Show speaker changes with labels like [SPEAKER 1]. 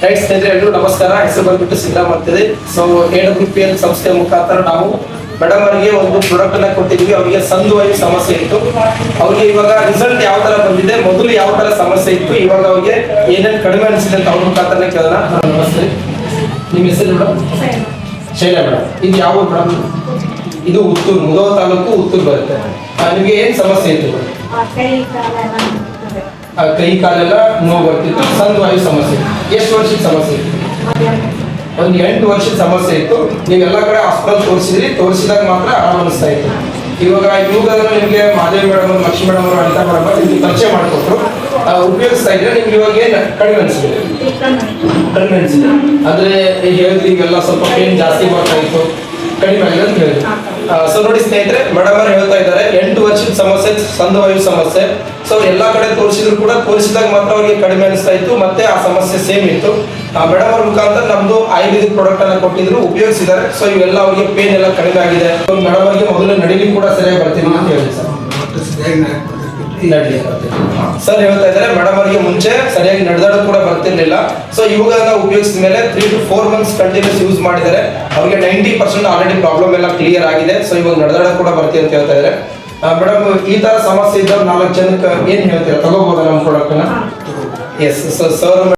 [SPEAKER 1] Right ಸ್ನೇಹಿತರೆ, ಎಲ್ಲರೂ ನಮಸ್ಕಾರ. ಹೆಸರು ಬಂದ್ಬಿಟ್ಟು ಸಿದ್ದರಾಮ್ ಅಂತಿದೆ. ಸೊ AWPL ಸಂಸ್ಥೆ ಮುಖಾಂತರ ನಾವು ಮೇಡಮ್ ಅವರಿಗೆ ಒಂದು ಪ್ರಾಡಕ್ಟ್ ಅನ್ನ ಕೊಟ್ಟಿದ್ವಿ. ಅವರಿಗೆ ಸಂದುವಾಯು ಸಮಸ್ಯೆ ಇತ್ತು. ಅವ್ರಿಗೆ ಇವಾಗ ರಿಸಲ್ಟ್ ಯಾವ ತರ ಬಂದಿದೆ, ಮೊದಲು ಯಾವ ತರ ಸಮಸ್ಯೆ ಇತ್ತು, ಇವಾಗ ಅವ್ರಿಗೆ ಏನೇನು ಕಡಿಮೆ ಅನಿಸಿದೆ ಅಂತ ಅವ್ರ ಮುಖಾಂತರ ಕೇಳೋಣ. ನಮಸ್ತೆ, ನಿಮ್ಮ ಹೆಸರು ಮೇಡಮ್? ಶೈಲಾ ಮೇಡಮ್. ಇದು ಯಾವ ಮೇಡಮ್? ಇದು ಉತ್ತೂರು, ಮುಧೋಳ ತಾಲೂಕು, ಉತ್ತೂರು ಬರುತ್ತೆ. ನಿಮಗೆ ಏನ್ ಸಮಸ್ಯೆ ಇತ್ತು? ಕೈ ಕಾಲೆಲ್ಲ ನೋವು ಬರ್ತಿತ್ತು, ಸಂದುವಾಯು ಸಮಸ್ಯೆ. ಎಷ್ಟು ವರ್ಷದ ಸಮಸ್ಯೆ ಇತ್ತು? ಒಂದು 8 ವರ್ಷದ ಸಮಸ್ಯೆ ಇತ್ತು. ನೀವೆಲ್ಲ ಕಡೆ ಹಾಸ್ಪಿಟಲ್ ತೋರಿಸಿದ್ರಿ, ತೋರಿಸಿದಾಗ ಮಾತ್ರ ಆರಾಮ ಅನಿಸ್ತಾ ಇತ್ತು. ಇವಾಗ ನಿಮಗೆ ಮಾದೇವಿ ಮೇಡಮ್, ಲಕ್ಷ್ಮಿ ಮೇಡಮ್ ಅವರು, ಅನಿತಾ ಮೇಡಮ್ ನಿಮ್ಗೆ ಪರಿಚಯ ಮಾಡಿಕೊಟ್ರು, ಉಪಯೋಗಿಸ್ತಾ ಇದ್ರೆ ನಿಮ್ಗೆ ಇವಾಗ ಏನು ಕಡಿಮೆ ಅನಿಸಿದೆ? ಕಡಿಮೆ ಅನಿಸಿದೆ ಅಂದ್ರೆ ಹೇಳಿದ್ರಿ, ಇವೆಲ್ಲ ಸ್ವಲ್ಪ ಪೇನ್ ಜಾಸ್ತಿ ಬರ್ತಾ ಇತ್ತು, ಕಡಿಮೆ ಆಗಿದೆ ಅಂತ ಹೇಳಿದ್ರು. ಸೊ ನೋಡಿ ಸ್ನೇಹಿತರೆ, ಮೇಡಮ್ ಅವರು ಹೇಳ್ತಾ ಇದ್ದಾರೆ 8 ವರ್ಷದ ಸಮಸ್ಯೆ, ಸಂದುವಾಯು ಸಮಸ್ಯೆ. ಸೊ ಎಲ್ಲಾ ಕಡೆ ತೋರಿಸಿದ್ರು ಕೂಡ ತೋರಿಸಿದಾಗ ಮಾತ್ರ ಅವರಿಗೆ ಕಡಿಮೆ ಅನಿಸ್ತಾ ಇತ್ತು, ಮತ್ತೆ ಆ ಸಮಸ್ಯೆ ಸೇಮ್ ಇತ್ತು. ಮೇಡಮ್ ಅವ್ರ ಮುಖಾಂತರ ನಮ್ದು ಆಯುರ್ವೇದಿಕ್ ಪ್ರಾಡಕ್ಟ್ ಅನ್ನ ಕೊಟ್ಟಿದ್ರು, ಉಪಯೋಗಿಸಿದ್ದಾರೆ. ಸೊ ಇವೆಲ್ಲ ಅವರಿಗೆ ಪೇನ್ ಎಲ್ಲ ಕಡಿಮೆ ಆಗಿದೆ. ಮೇಡಮ್ ಅವರಿಗೆ ಮೊದಲು ನಡಿಲಿಕ್ಕೆ ಕೂಡ ಸರಿಯಾಗಿ ಬರ್ತಿಲ್ಲ ಅಂತ ಹೇಳಿ ಸರ್ ಹೇಳ್ತಾ ಇದ್ದಾರೆ. ಮೇಡಮ್ ಅವರಿಗೆ ಮುಂಚೆ ಸರಿಯಾಗಿ ನಡೆದಾಡೋದು ಕೂಡ ಬರ್ತಿರ್ಲಿಲ್ಲ. ಸೊ ಇವುಗಳನ್ನ ಉಪಯೋಗಿಸಿದ ಮೇಲೆ 3 to 4 months ಕಂಟಿನ್ಯೂಸ್ ಯೂಸ್ ಮಾಡಿದ್ದಾರೆ. ಅವ್ರಿಗೆ 90% ಆಲ್ರೆಡಿ ಪ್ರಾಬ್ಲಮ್ ಎಲ್ಲ ಕ್ಲಿಯರ್ ಆಗಿದೆ. ಸೊ ಇವಾಗ ನಡೆದಾಡೋದು ಕೂಡ ಬರ್ತೀವಿ ಅಂತ ಹೇಳ್ತಾ ಇದ್ದಾರೆ. ಮೇಡಮ್, ಈ ತರ ಸಮಸ್ಯೆ ಇದ್ದವ್ರು 4 ಜನಕ್ಕೆ ಏನ್ ಹೇಳ್ತೀರಾ? ತಗೋಬೋದಾ ನಮ್ಮ ಪ್ರಾಡಕ್ಟ್ ನ? Yes sir.